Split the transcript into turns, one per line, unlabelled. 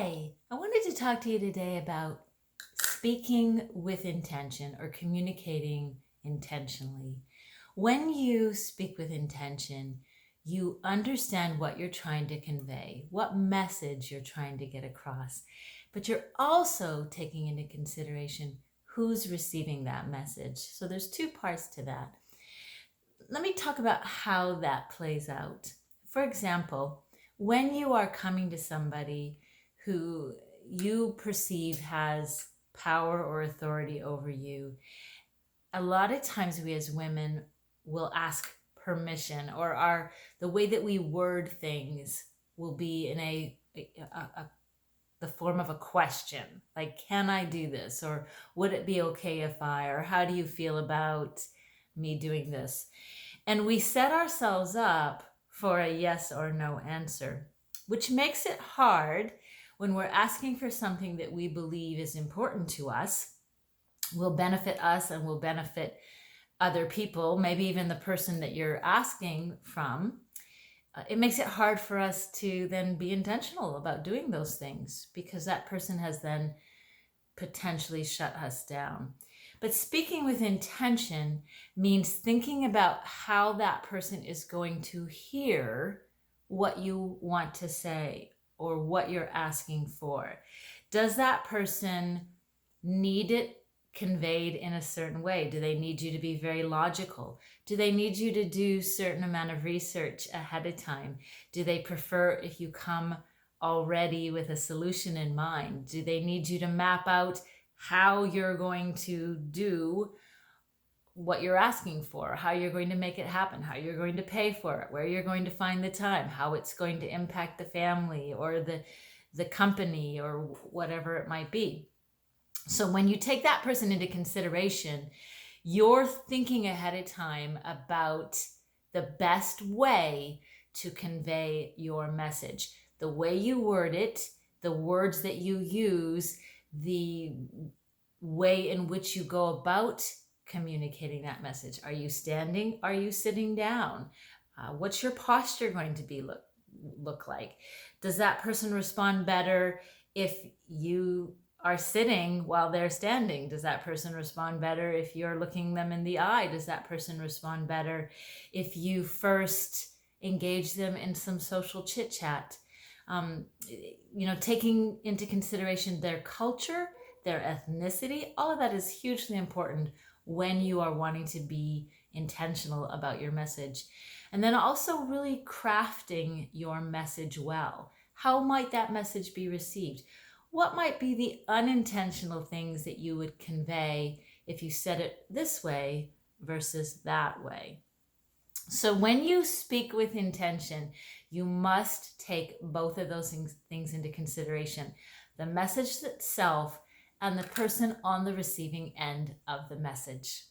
Hi, I wanted to talk to you today about speaking with intention or communicating intentionally. When you speak with intention, you understand what you're trying to convey, what message you're trying to get across, but you're also taking into consideration who's receiving that message. So there's two parts to that. Let me talk about how that plays out. For example, when you are coming to somebody who you perceive has power or authority over you, a lot of times we as women will ask permission, or the way that we word things will be in the form of a question, like, can I do this? Or would it be okay if I, or how do you feel about me doing this? And we set ourselves up for a yes or no answer, which makes it hard when we're asking for something that we believe is important to us, will benefit us and will benefit other people, maybe even the person that you're asking from. It makes it hard for us to then be intentional about doing those things, because that person has then potentially shut us down. But speaking with intention means thinking about how that person is going to hear what you want to say or what you're asking for. Does that person need it conveyed in a certain way? Do they need you to be very logical? Do they need you to do a certain amount of research ahead of time? Do they prefer if you come already with a solution in mind? Do they need you to map out how you're going to do what you're asking for, how you're going to make it happen, how you're going to pay for it, where you're going to find the time, how it's going to impact the family or the company or whatever it might be? So when you take that person into consideration, you're thinking ahead of time about the best way to convey your message, the way you word it, the words that you use, the way in which you go about communicating that message. Are you standing? Are you sitting down? What's your posture going to be look like? Does that person respond better if you are sitting while they're standing? Does that person respond better if you're looking them in the eye? Does that person respond better if you first engage them in some social chit chat? Taking into consideration their culture, their ethnicity, all of that is hugely important when you are wanting to be intentional about your message. And then also really crafting your message well. How might that message be received? What might be the unintentional things that you would convey if you said it this way versus that way? So when you speak with intention, you must take both of those things into consideration: the message itself and the person on the receiving end of the message.